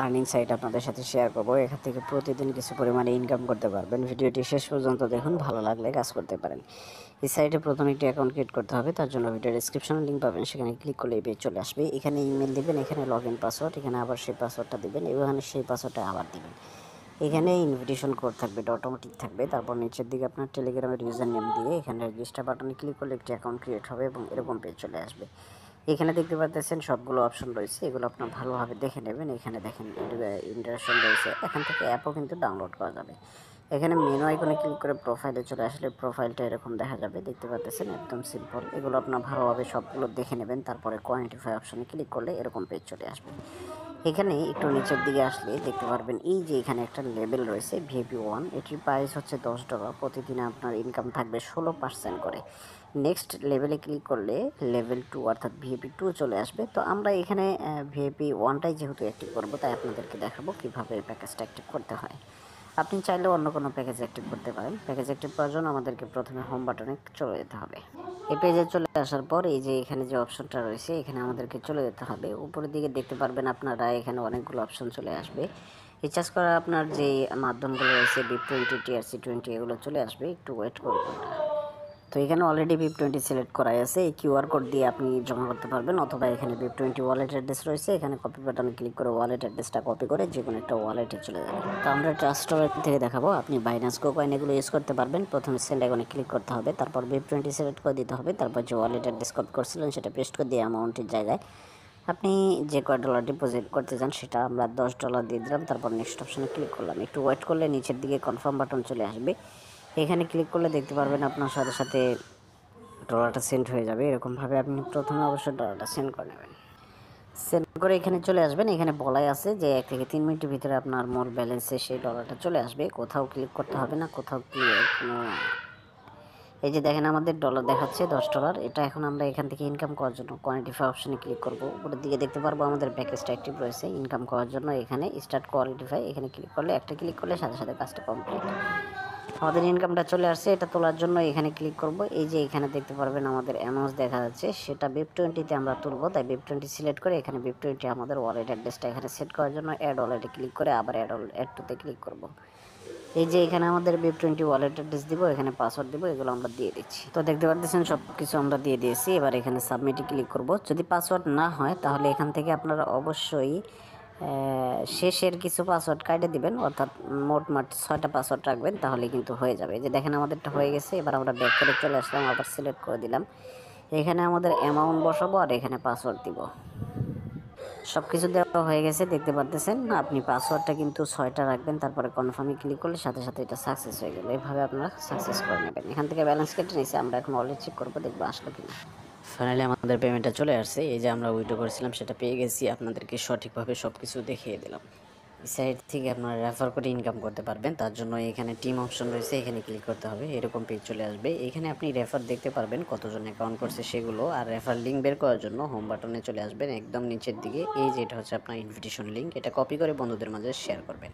Earning site আপনাদের সাথে share করবো। এখান থেকে প্রতিদিন কিছু পরিমাণে ইনকাম করতে পারবেন। ভিডিওটি শেষ পর্যন্ত দেখুন, ভালো লাগলে কাজ করতে পারেন। এই সাইটে প্রথমে একটি অ্যাকাউন্ট ক্রিয়েট করতে হবে। তার জন্য ভিডিও ডেসক্রিপশনে লিঙ্ক পাবেন, সেখানে ক্লিক করলে এই পেজ চলে আসবে। এখানে ইমেল দিবেন, এখানে লগ ইন পাসওয়ার্ড, এখানে আবার সেই পাসওয়ার্ডটা দিবেন, এখানে সেই পাসওয়ার্ডটা আবার দিবেন। এখানে ইনভিটেশন কোড থাকবে, এটা অটোমেটিক থাকবে। তারপর নিচের দিকে আপনার টেলিগ্রামের ইউজার নেম দিয়ে এখানে রেজিস্টার বাটনে ক্লিক করলে একটি অ্যাকাউন্ট ক্রিয়েট হবে এবং এরকম পেজ চলে আসবে। এখানে দেখতে পাচ্ছেন সবগুলো অপশন রয়েছে, এগুলো আপনার ভালোভাবে দেখে নেবেন। এখানে দেখেন ইন্টারেকশন রয়েছে, এখান থেকে অ্যাপও কিন্তু ডাউনলোড করা যাবে। এখানে মেনু আইকনে ক্লিক করে প্রোফাইলে চলে আসলে প্রোফাইলটা এরকম দেখা যাবে, দেখতে পাচ্ছেন একদম সিম্পল। এগুলো আপনার ভালোভাবে সবগুলো দেখে নেবেন। তারপরে কোয়ান্টিফাই অপশনে ক্লিক করলে এরকম পেজ চলে আসবে। এখানে একটু নিচের দিকে আসলে দেখতে পারবেন এই যে এখানে একটা লেভেল রয়েছে VIP 1, এটির প্রাইস হচ্ছে $10। প্রতিদিন আপনার ইনকাম থাকবে 16% করে। নেক্সট লেভেলে ক্লিক করলে লেভেল 2 অর্থাৎ VIP 2 চলে আসবে। তো আমরা এখানে VIP 1টাই যেহেতু অ্যাক্টিভ করবো, তাই আপনাদেরকে দেখাবো কীভাবে এই প্যাকেজটা অ্যাক্টিভ করতে হয়। আপনি চাইলে অন্য কোনো প্যাকেজ অ্যাক্টিভ করতে পারেন। প্যাকেজ অ্যাক্টিভ করার জন্য আমাদেরকে প্রথমে হোম বাটনে চলে যেতে হবে। এই পেজে চলে আসার পর এই যে এখানে যে অপশনটা রয়েছে, এখানে আমাদেরকে চলে যেতে হবে। উপরের দিকে দেখতে পারবেন আপনারা, এখানে অনেকগুলো অপশন চলে আসবে। রিচার্জ করার আপনার যে মাধ্যমগুলো রয়েছে, BIP 20, TRC 20, এগুলো চলে আসবে। একটু ওয়েট করবেন। তো এখানে অলরেডি BIP 20 সিলেক্ট করাই আছে। এই কিউআর কোড দিয়ে আপনি জমা করতে পারবেন, অথবা এখানে BIP 20 ওয়ালেট অ্যাড্রেস রয়েছে, এখানে কপি বাটনে ক্লিক করে ওয়ালেট অ্যাড্রেসটা কপি করে যে কোনো একটা ওয়ালেটে চলে যাবে। তো আমরা ট্রাস্ট ওয়ালেট থেকে দেখাবো। আপনি বাইন্যান্স কয়েন এগুলো ইউজ করতে পারবেন। প্রথমে সেন্ড আইকনে ক্লিক করতে হবে, তারপর BIP 20 সিলেক্ট করে দিতে হবে, তারপর যে ওয়ালেট অ্যাড্রেস কপি করছিলেন সেটা পেস্ট করে দিয়ে অ্যামাউন্টের জায়গায় আপনি যে কয় ডলার ডিপোজিট করতে চান সেটা আমরা $10 দিয়ে দিলাম। তারপর নেক্সট অপশনে ক্লিক করলাম। একটু ওয়েট করলে নিচের দিকে কনফার্ম বাটন চলে আসবে। এখানে ক্লিক করলে দেখতে পারবেন আপনার সাথে সাথে ডলারটা সেন্ড হয়ে যাবে। এরকমভাবে আপনি প্রথমে অবশ্যই ডলারটা সেন্ড করে নেবেন। সেন্ড করে এখানে চলে আসবেন। এখানে বলাই আছে যে 1 থেকে 3 মিনিটের ভিতরে আপনার মোর ব্যালেন্সে সেই ডলারটা চলে আসবে। কোথাও ক্লিক করতে হবে না, কোথাও কোনো এই যে দেখেন আমাদের ডলার দেখাচ্ছে $10। এটা এখন আমরা এখান থেকে ইনকাম করার জন্য কোয়ান্টিফাই অপশনে ক্লিক করব। উপরের দিকে দেখতে পারবো আমাদের প্যাকেজটা অ্যাক্টিভ রয়েছে। ইনকাম করার জন্য এখানে স্টার্ট কোয়ান্টিফাই, এখানে ক্লিক করলে একটা ক্লিক করলে সাথে সাথে কাজটা কমপ্লিট। আমাদের ইনকামটা চলে আসছে। এটা তোলার জন্য এখানে ক্লিক করব। এই যে এখানে দেখতে পারবেন আমাদের অ্যামাউন্ট দেখা যাচ্ছে, সেটা BIP 20-তে আমরা তুলবো। তাই BIP 20 সিলেক্ট করে এখানে BIP 20 আমাদের ওয়ালেট অ্যাড্রেসটা এখানে সেট করার জন্য অ্যাড ওয়ালেটে ক্লিক করে আবার অ্যাড টুতে ক্লিক করব। এই যে এখানে আমাদের BIP 20 ওয়ালেট অ্যাড্রেস দিব, এখানে পাসওয়ার্ড দিব, এগুলো আমরা দিয়ে দিচ্ছি। তো দেখতে পাচ্ছেন সব কিছু আমরা দিয়ে দিয়েছি। এবার এখানে সাবমিটে ক্লিক করব। যদি পাসওয়ার্ড না হয় তাহলে এখান থেকে আপনারা অবশ্যই শেষের কিছু পাসওয়ার্ড কাটে দিবেন, অর্থাৎ মোটমাট 6টা পাসওয়ার্ড রাখবেন, তাহলে কিন্তু হয়ে যাবে। এই যে দেখেন আমাদেরটা হয়ে গেছে। এবার আমরা ব্যাক করে চলে আসলাম, আবার সিলেক্ট করে দিলাম। এখানে আমাদের অ্যামাউন্ট বসাবো আর এখানে পাসওয়ার্ড দিব। সব কিছু দেওয়া হয়ে গেছে, দেখতে পারতেছেন। আপনি পাসওয়ার্ডটা কিন্তু 6টা রাখবেন, তারপরে কনফার্মে ক্লিক করলে সাথে সাথে এটা সাকসেস হয়ে গেল। এইভাবে আপনারা সাকসেস করে নেবেন। এখান থেকে ব্যালেন্স কেটে নিয়েছি, আমরা এখন ওয়ালেট চেক করবো, দেখবো আসলো কিনা। ফাইনালি আমাদের পেমেন্টটা চলে আসছে। এই যে আমরা উইথড্র করেছিলাম সেটা পেয়ে গেছি। আপনাদেরকে সঠিকভাবে সব কিছু দেখিয়ে দিলাম। এই সাইট থেকে আপনারা রেফার করে ইনকাম করতে পারবেন। তার জন্য এখানে টিম অপশন রয়েছে, এখানে ক্লিক করতে হবে। এরকম পেজ চলে আসবে। এখানে আপনি রেফার দেখতে পারবেন কতজন অ্যাকাউন্ট করছে সেগুলো। আর রেফার লিঙ্ক বের করার জন্য হোম বাটনে চলে আসবেন একদম নিচের দিকে। এই যে এটা হচ্ছে আপনার ইনভিটেশন লিঙ্ক, এটা কপি করে বন্ধুদের মাঝে শেয়ার করবেন।